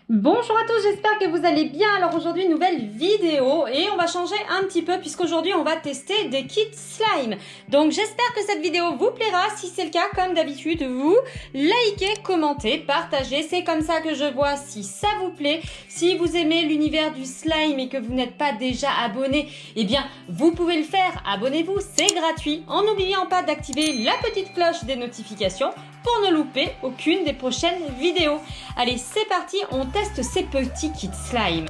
Bonjour à tous, j'espère que vous allez bien. Alors aujourd'hui, nouvelle vidéo et on va changer un petit peu puisqu'aujourd'hui on va tester des kits slime. Donc j'espère que cette vidéo vous plaira. Si c'est le cas, comme d'habitude, vous likez, commentez, partagez. C'est comme ça que je vois si ça vous plaît. Si vous aimez l'univers du slime et que vous n'êtes pas déjà abonné, eh bien vous pouvez le faire. Abonnez-vous, c'est gratuit. En n'oubliant pas d'activer la petite cloche des notifications pour ne louper aucune des prochaines vidéos. Allez, c'est parti, on teste ces petits kits slime.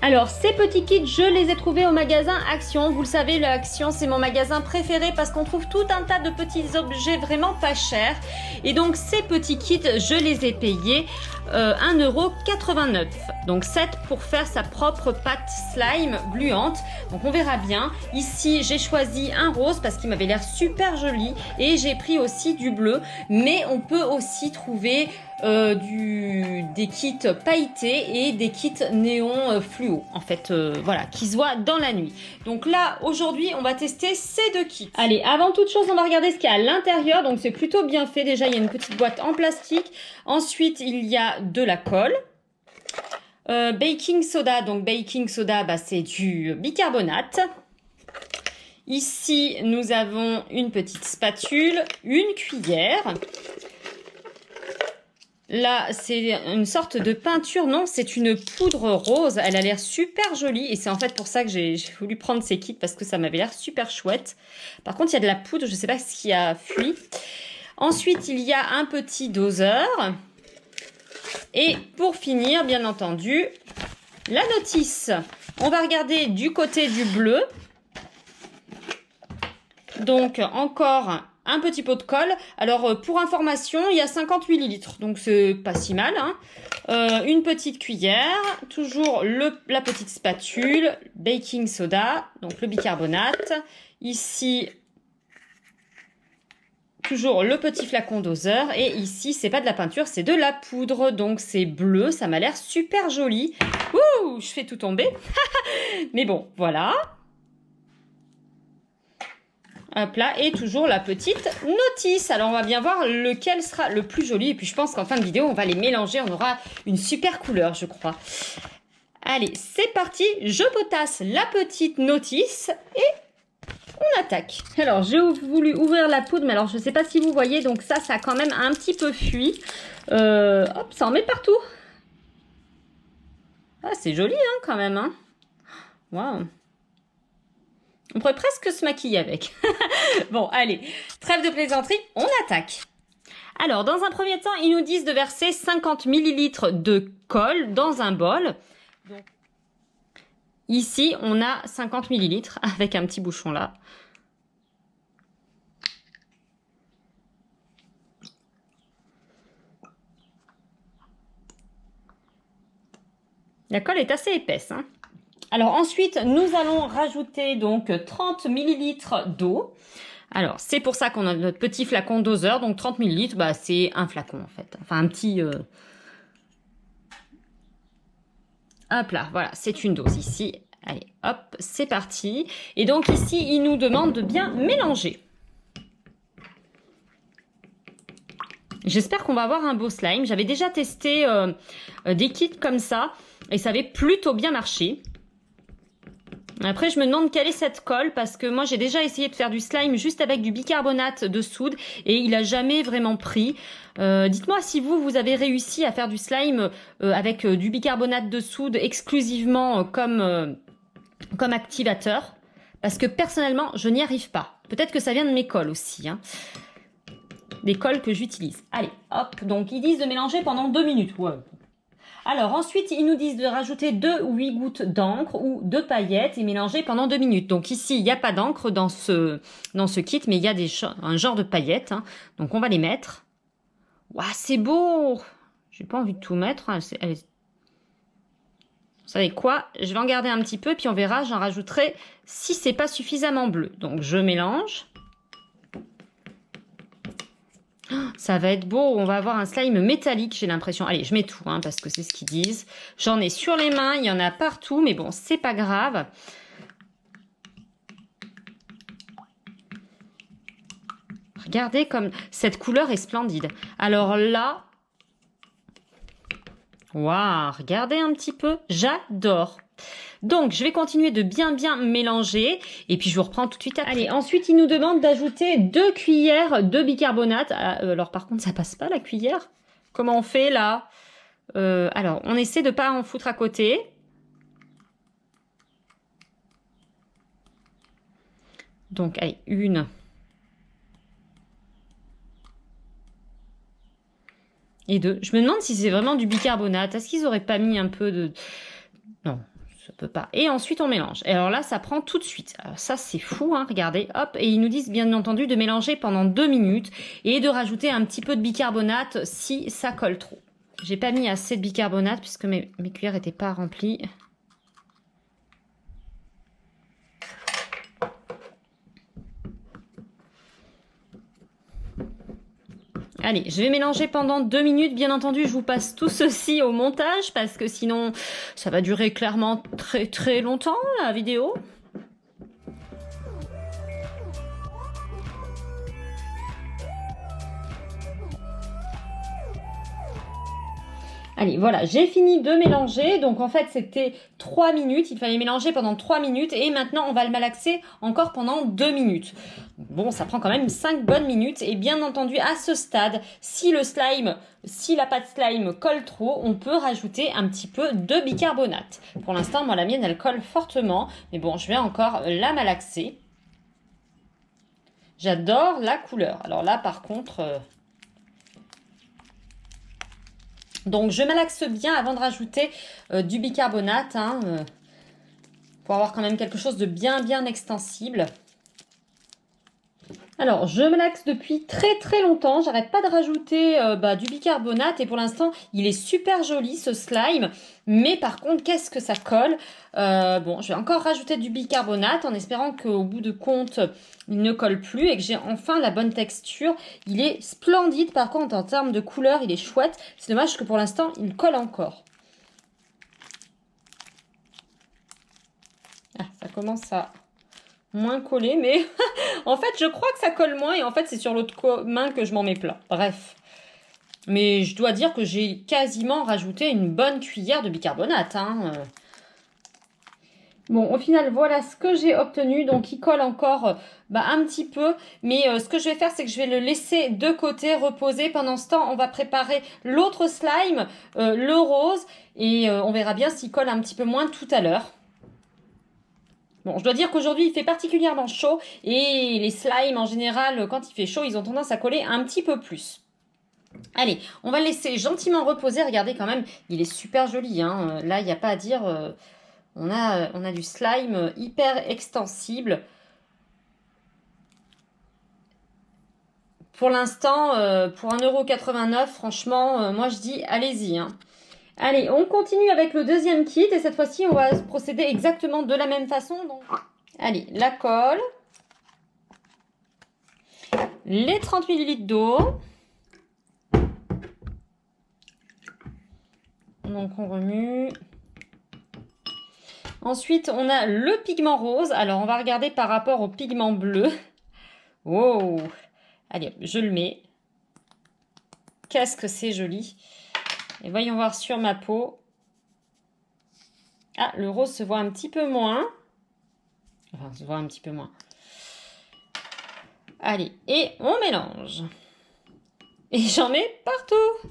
Alors, ces petits kits, je les ai trouvés au magasin Action. Vous le savez, le Action, c'est mon magasin préféré parce qu'on trouve tout un tas de petits objets vraiment pas chers. Et donc, ces petits kits, je les ai payés 1,89 €. Donc, 7 pour faire sa propre pâte slime gluante. Donc, on verra bien. Ici, j'ai choisi un rose parce qu'il m'avait l'air super joli. Et j'ai pris aussi du bleu. Mais on peut aussi trouver des kits pailletés et des kits néon fluo en fait, voilà, qui se voient dans la nuit. Donc là aujourd'hui on va tester ces deux kits. Allez, avant toute chose on va regarder ce qu'il y a à l'intérieur. Donc c'est plutôt bien fait. Déjà il y a une petite boîte en plastique, ensuite il y a de la colle, baking soda. Donc baking soda, c'est du bicarbonate. Ici nous avons une petite spatule, une cuillère. Là, c'est une sorte de peinture. Non, c'est une poudre rose. Elle a l'air super jolie. Et c'est en fait pour ça que j'ai voulu prendre ces kits parce que ça m'avait l'air super chouette. Par contre, il y a de la poudre. Je ne sais pas ce qui a fui. Ensuite, il y a un petit doseur. Et pour finir, bien entendu, la notice. On va regarder du côté du bleu. Donc, encore un petit pot de colle. Alors, pour information, il y a 50 ml. Donc, c'est pas si mal. Une petite cuillère. Toujours la petite spatule. Baking soda. Donc, le bicarbonate. Ici, toujours le petit flacon doseur. Et ici, c'est pas de la peinture, c'est de la poudre. Donc, c'est bleu. Ça m'a l'air super joli. Ouh, je fais tout tomber. Mais bon, voilà. Hop là, et toujours la petite notice. Alors, on va bien voir lequel sera le plus joli. Et puis, je pense qu'en fin de vidéo, on va les mélanger. On aura une super couleur, je crois. Allez, c'est parti. Je potasse la petite notice et on attaque. Alors, j'ai voulu ouvrir la poudre, mais alors, je ne sais pas si vous voyez. Donc, ça a quand même un petit peu fui. Hop, ça en met partout. Ah, c'est joli, hein, quand même. Hein. Waouh. On pourrait presque se maquiller avec. Bon, allez, trêve de plaisanterie, on attaque. Alors, dans un premier temps, ils nous disent de verser 50 ml de colle dans un bol. Donc, ici, on a 50 ml avec un petit bouchon là. La colle est assez épaisse, hein. Alors ensuite, nous allons rajouter donc 30 ml d'eau. Alors, c'est pour ça qu'on a notre petit flacon doseur. Donc 30 ml, c'est un flacon en fait. Enfin, un petit... Hop là, voilà, c'est une dose ici. Allez, hop, c'est parti. Et donc ici, il nous demande de bien mélanger. J'espère qu'on va avoir un beau slime. J'avais déjà testé des kits comme ça et ça avait plutôt bien marché. Après, je me demande quelle est cette colle parce que moi, j'ai déjà essayé de faire du slime juste avec du bicarbonate de soude et il n'a jamais vraiment pris. Dites-moi si vous avez réussi à faire du slime avec du bicarbonate de soude exclusivement comme activateur. Parce que personnellement, je n'y arrive pas. Peut-être que ça vient de mes colles aussi. Hein. Des colles que j'utilise. Allez, hop. Donc, ils disent de mélanger pendant 2 minutes. Ouais. Alors ensuite, ils nous disent de rajouter 2 ou 8 gouttes d'encre ou de paillettes et mélanger pendant 2 minutes. Donc ici, il n'y a pas d'encre dans ce kit, mais il y a un genre de paillettes. Hein. Donc on va les mettre. Waouh, c'est beau! J'ai pas envie de tout mettre. Vous savez quoi? Je vais en garder un petit peu, puis on verra, j'en rajouterai si c'est pas suffisamment bleu. Donc je mélange. Ça va être beau, on va avoir un slime métallique, j'ai l'impression. Allez, je mets tout, hein, parce que c'est ce qu'ils disent. J'en ai sur les mains, il y en a partout, mais bon, c'est pas grave. Regardez comme cette couleur est splendide. Alors là, Waouh, regardez un petit peu, j'adore. Donc, je vais continuer de bien mélanger et puis je vous reprends tout de suite après. Allez, ensuite, il nous demande d'ajouter 2 cuillères de bicarbonate. Alors, par contre, ça passe pas la cuillère. Comment on fait là? Alors, on essaie de pas en foutre à côté. Donc, allez, 1. Et 2. Je me demande si c'est vraiment du bicarbonate. Est-ce qu'ils auraient pas mis un peu de... Non, ça peut pas. Et ensuite, on mélange. Et alors là, ça prend tout de suite. Alors ça, c'est fou, hein, regardez. Hop, et ils nous disent, bien entendu, de mélanger pendant 2 minutes et de rajouter un petit peu de bicarbonate si ça colle trop. J'ai pas mis assez de bicarbonate puisque mes cuillères n'étaient pas remplies. Allez, je vais mélanger pendant 2 minutes. Bien entendu, je vous passe tout ceci au montage parce que sinon, ça va durer clairement très longtemps, la vidéo. Allez, voilà, j'ai fini de mélanger. Donc, en fait, c'était 3 minutes. Il fallait mélanger pendant 3 minutes. Et maintenant, on va le malaxer encore pendant 2 minutes. Bon, ça prend quand même 5 bonnes minutes. Et bien entendu, à ce stade, si la pâte slime colle trop, on peut rajouter un petit peu de bicarbonate. Pour l'instant, moi, la mienne, elle colle fortement. Mais bon, je vais encore la malaxer. J'adore la couleur. Alors là, par contre... Donc, je malaxe bien avant de rajouter du bicarbonate, hein, pour avoir quand même quelque chose de bien extensible. Alors, je malaxe depuis très longtemps. J'arrête pas de rajouter du bicarbonate et pour l'instant, il est super joli ce slime. Mais par contre, qu'est-ce que ça colle? Bon, je vais encore rajouter du bicarbonate en espérant qu'au bout de compte, il ne colle plus et que j'ai enfin la bonne texture. Il est splendide. Par contre, en termes de couleur, il est chouette. C'est dommage que pour l'instant, il colle encore. Ah, ça commence à moins coller, mais en fait, je crois que ça colle moins et en fait, c'est sur l'autre main que je m'en mets plein. Bref. Mais je dois dire que j'ai quasiment rajouté une bonne cuillère de bicarbonate, hein. Bon, au final, voilà ce que j'ai obtenu. Donc, il colle encore un petit peu. Mais ce que je vais faire, c'est que je vais le laisser de côté, reposer. Pendant ce temps, on va préparer l'autre slime, le rose. Et on verra bien s'il colle un petit peu moins tout à l'heure. Bon, je dois dire qu'aujourd'hui, il fait particulièrement chaud. Et les slimes, en général, quand il fait chaud, ils ont tendance à coller un petit peu plus. Allez, on va le laisser gentiment reposer. Regardez quand même, il est super joli, hein. Là, il n'y a pas à dire... On a du slime hyper extensible. Pour l'instant, pour 1,89 €, franchement, moi je dis allez-y, hein. Allez, on continue avec le deuxième kit et cette fois-ci, on va procéder exactement de la même façon. Donc, allez, la colle, les 30 ml d'eau. Donc on remue. Ensuite, on a le pigment rose. Alors, on va regarder par rapport au pigment bleu. Wow! Allez, je le mets. Qu'est-ce que c'est joli. Et voyons voir sur ma peau. Ah, le rose se voit un petit peu moins. Enfin, se voit un petit peu moins. Allez, et on mélange. Et j'en mets partout.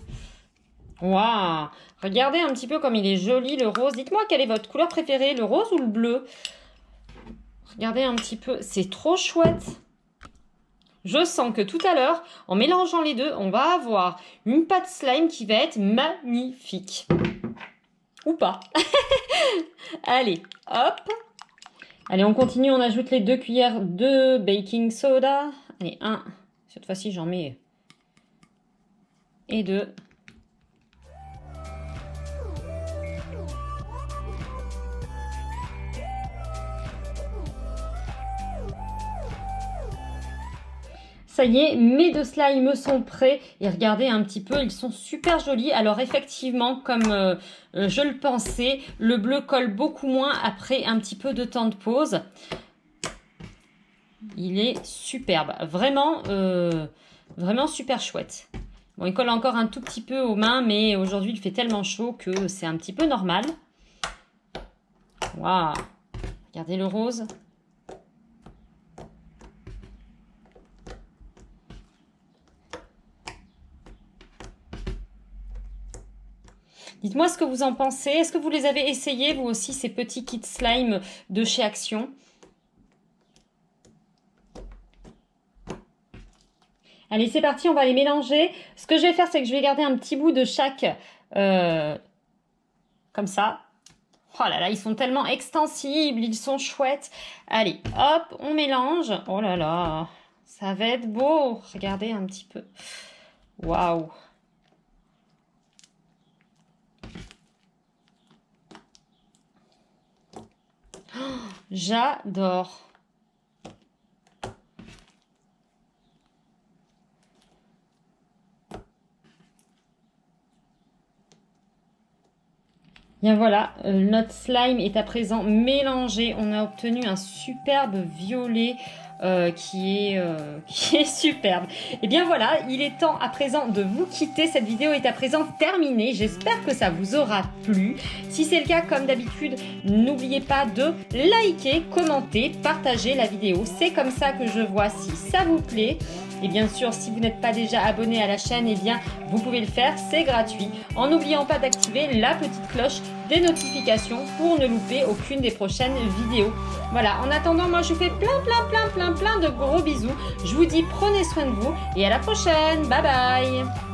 Waouh! Regardez un petit peu comme il est joli le rose. Dites-moi quelle est votre couleur préférée, le rose ou le bleu? Regardez un petit peu, c'est trop chouette. Je sens que tout à l'heure, en mélangeant les deux, on va avoir une pâte slime qui va être magnifique. Ou pas. Allez, hop. Allez, on continue, on ajoute les 2 cuillères de baking soda. Allez, 1. Cette fois-ci, j'en mets. Et 2. Ça y est, mes 2 slimes sont prêts et regardez un petit peu, ils sont super jolis. Alors effectivement, comme je le pensais, le bleu colle beaucoup moins après un petit peu de temps de pause. Il est superbe, vraiment super chouette. Bon, il colle encore un tout petit peu aux mains, mais aujourd'hui, il fait tellement chaud que c'est un petit peu normal. Waouh! Regardez le rose. Dites-moi ce que vous en pensez. Est-ce que vous les avez essayés, vous aussi, ces petits kits slime de chez Action? Allez, c'est parti, on va les mélanger. Ce que je vais faire, c'est que je vais garder un petit bout de chaque, comme ça. Oh là là, ils sont tellement extensibles, ils sont chouettes. Allez, hop, on mélange. Oh là là, ça va être beau. Regardez un petit peu. Waouh. Oh, j'adore. Bien voilà, notre slime est à présent mélangé. On a obtenu un superbe violet qui est superbe. Et bien voilà, il est temps à présent de vous quitter. Cette vidéo est à présent terminée. J'espère que ça vous aura plu. Si c'est le cas, comme d'habitude, n'oubliez pas de liker, commenter, partager la vidéo. C'est comme ça que je vois si ça vous plaît. Et bien sûr, si vous n'êtes pas déjà abonné à la chaîne, eh bien, vous pouvez le faire, c'est gratuit. En n'oubliant pas d'activer la petite cloche des notifications pour ne louper aucune des prochaines vidéos. Voilà, en attendant, moi je vous fais plein de gros bisous. Je vous dis prenez soin de vous et à la prochaine. Bye bye.